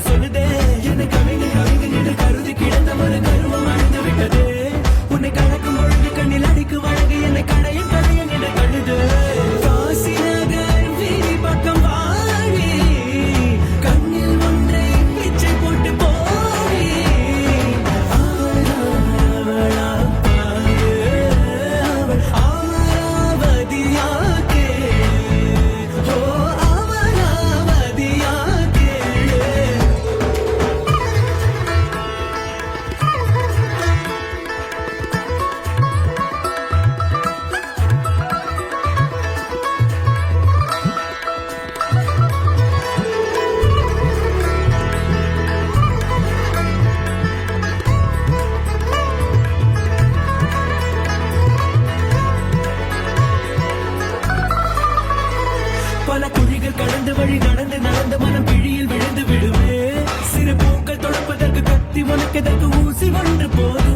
சொல்லுதே என்னை கவிங்க கவிங்க என்று கருதி கிடந்த ஒரு கருவம் அழிந்து விட்டதே உன்னை கணக்கும் பொழுது கண்ணில் அடிக்கு வழங்கு என்னை கடையும் கடையும் என்று கழுது காசிநகர் வீதி பக்கம் வாழி கண்ணில் ஒன்றை பிச்சை போட்டு போடி அவராவதியாக்கே ஓ அவராவதியாக்கே பல குழிகள் கடந்து வழி நடந்து நடந்து மனம் பிழியில் விழுந்து விடுவே சிறு பூக்கள் தொடப்பதற்கு கத்தி உனக்கு எதற்கு ஊசி ஒன்று போதும்